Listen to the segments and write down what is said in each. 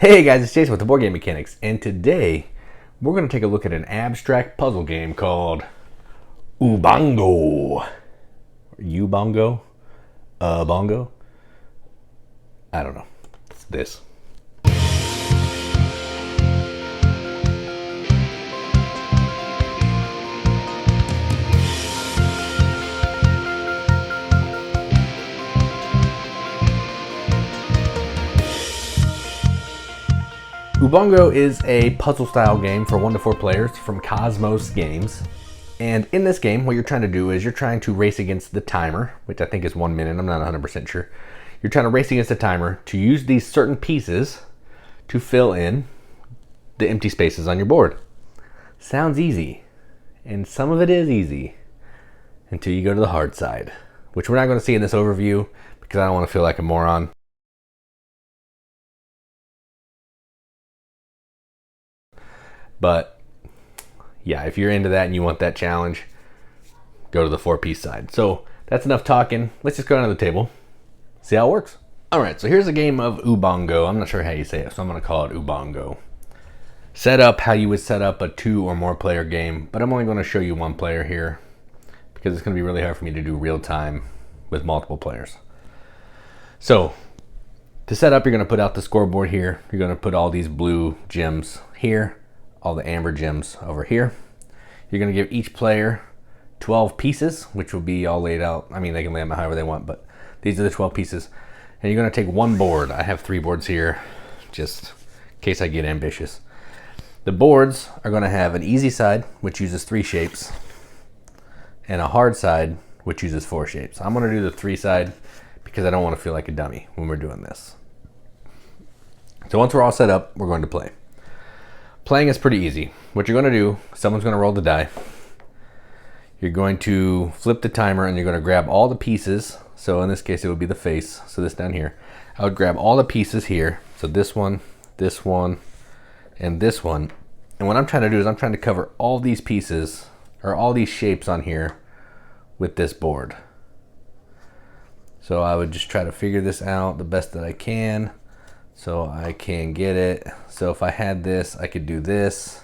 Hey guys, it's Jason with the Board Game Mechanics, and today we're going to take a look at an abstract puzzle game called Ubongo. Ubongo? Bongo? I don't know. It's this. Ubongo is a puzzle-style game for 1 to 4 players from KOSMOS Games. And in this game, what you're trying to do is you're trying to race against the timer, which I think is 1 minute. I'm not 100% sure. You're trying to race against the timer to use these certain pieces to fill in the empty spaces on your board. Sounds easy. And some of it is easy until you go to the hard side, which we're not going to see in this overview because I don't want to feel like a moron. But yeah, if you're into that and you want that challenge, go to the 4-piece side. So that's enough talking. Let's just go down to the table, see how it works. All right, so here's a game of Ubongo. I'm not sure how you say it, so I'm going to call it Ubongo. Set up how you would set up a 2 or more player game, but I'm only going to show you 1 player here because it's going to be really hard for me to do real time with multiple players. So to set up, you're going to put out the scoreboard here. You're going to put all these blue gems here, all the amber gems over here. You're going to give each player 12 pieces, which will be all laid out. I mean, they can lay them however they want, but these are the 12 pieces. And you're going to take 1 board. I have 3 boards here, just in case I get ambitious. The boards are going to have an easy side, which uses 3 shapes, and a hard side, which uses 4 shapes. I'm going to do the 3 side because I don't want to feel like a dummy when we're doing this. So once we're all set up, we're going to play. Playing is pretty easy. What you're going to do, someone's going to roll the die. You're going to flip the timer and you're going to grab all the pieces. So in this case, it would be the face. So this down here. I would grab all the pieces here. So this one, and this one. And what I'm trying to do is I'm trying to cover all these pieces or all these shapes on here with this board. So I would just try to figure this out the best that I can, so I can get it. So if I had this, I could do this.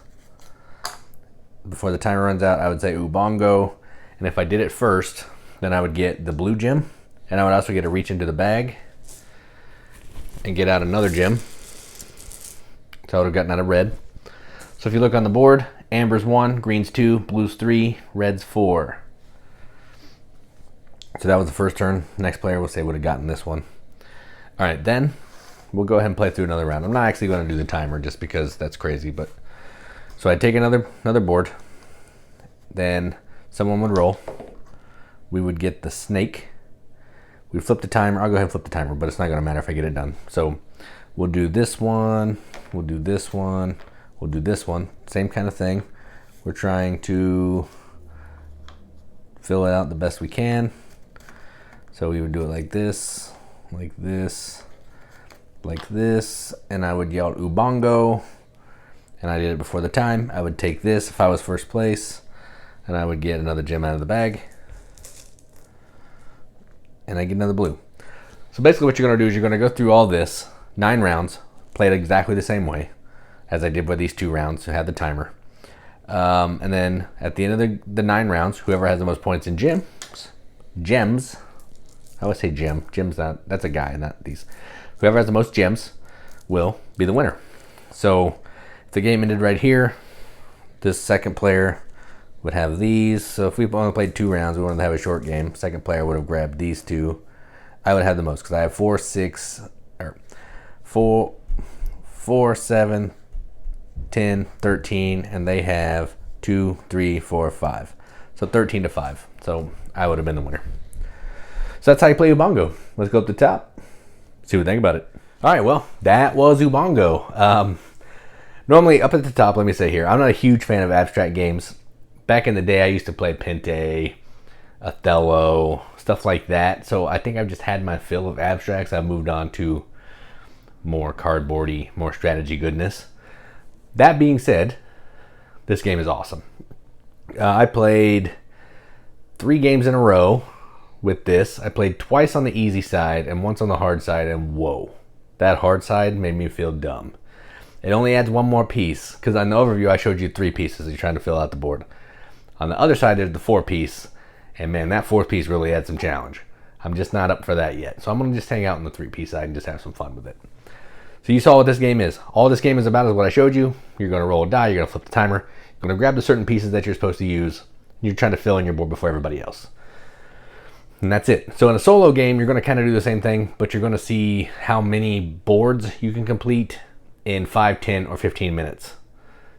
Before the timer runs out, I would say Ubongo. And if I did it first, then I would get the blue gem. And I would also get to reach into the bag and get out another gem. So I would have gotten out a red. So if you look on the board, amber's 1, green's 2, blue's 3, red's 4. So that was the first turn. Next player will say would have gotten this one. All right, then we'll go ahead and play through another round. I'm not actually going to do the timer just because that's crazy, but so I'd take another board. Then someone would roll. We would get the snake. We'd flip the timer. I'll go ahead and flip the timer, but it's not going to matter if I get it done. So we'll do this one. We'll do this one. We'll do this one. Same kind of thing. We're trying to fill it out the best we can. So we would do it like this, like this, like this, and I would yell Ubongo, and I did it before the time. I would take this if I was first place, and I would get another gem out of the bag, and I get another blue. So basically what you're going to do is you're going to go through all this, 9 rounds, play it exactly the same way as I did with these 2 rounds to have the timer. And then at the end of the 9 rounds, whoever has the most points in gems, I always say gem. Gem's not, that's a guy, not these. Whoever has the most gems will be the winner. So if the game ended right here, this second player would have these. So if we only played 2 rounds, we wanted to have a short game. Second player would have grabbed these 2. I would have the most because I have 4, 7, 10, 13, and they have 2, 3, 4, 5. So 13 to 5. So I would have been the winner. So that's how you play Ubongo. Let's go up the top, see what you think about it. All right, well, that was Ubongo. Normally, up at the top, let me say here, I'm not a huge fan of abstract games. Back in the day, I used to play Pente, Othello, stuff like that. So I think I've just had my fill of abstracts. I've moved on to more cardboardy, more strategy goodness. That being said, this game is awesome. I played 3 games in a row with this. I played twice on the easy side and once on the hard side, and whoa, that hard side made me feel dumb. It only adds one more piece, because on the overview I showed you 3 pieces. You're trying to fill out the board. On the other side there's the 4 piece, and man, that 4th piece really adds some challenge. I'm just not up for that yet, so I'm going to just hang out on the 3 piece side and just have some fun with it. So you saw what this game is. All this game is about is what I showed you. You're going to roll a die, you're going to flip the timer, you're going to grab the certain pieces that you're supposed to use, and you're trying to fill in your board before everybody else. And that's it. So in a solo game, you're going to kind of do the same thing, but you're going to see how many boards you can complete in 5, 10, or 15 minutes.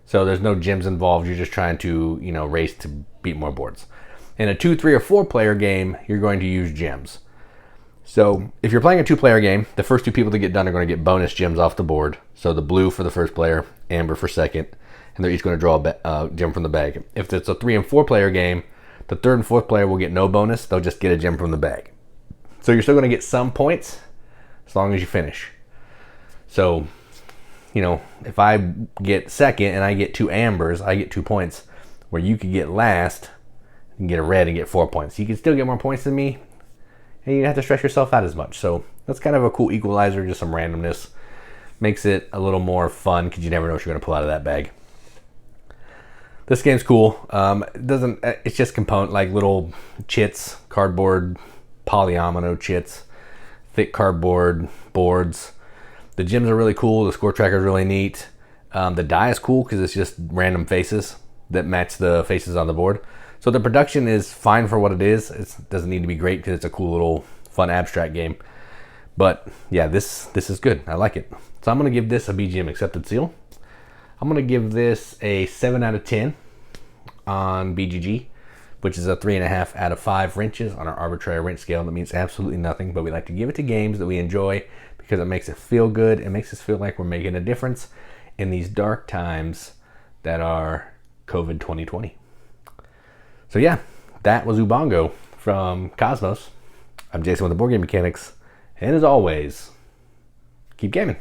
So there's no gyms involved. You're just trying to, race to beat more boards. In a 2, 3, or 4 player game, you're going to use gems. So if you're playing a 2-player game, the first 2 people to get done are going to get bonus gems off the board. So the blue for the first player, amber for second, and they're each going to draw a gem from the bag. If it's a 3 and 4 player game, the 3rd and 4th player will get no bonus. They'll just get a gem from the bag. So you're still going to get some points as long as you finish. So, if I get second and I get 2 ambers, I get 2 points, where you could get last and get a red and get 4 points. You can still get more points than me, and you don't have to stress yourself out as much. So that's kind of a cool equalizer, just some randomness. Makes it a little more fun because you never know what you're going to pull out of that bag. This game's cool. It's just component, like little chits, cardboard, polyomino chits, thick cardboard boards. The gems are really cool. The score tracker is really neat. The die is cool because it's just random faces that match the faces on the board. So the production is fine for what it is. It doesn't need to be great because it's a cool little fun abstract game. But yeah, this is good. I like it. So I'm going to give this a BGM accepted seal. I'm going to give this a 7 out of 10 on BGG, which is a 3.5 out of 5 wrenches on our arbitrary wrench scale. That means absolutely nothing, but we like to give it to games that we enjoy because it makes it feel good. It makes us feel like we're making a difference in these dark times that are COVID 2020. So yeah, that was Ubongo from KOSMOS. I'm Jason with the Board Game Mechanics, and as always, keep gaming.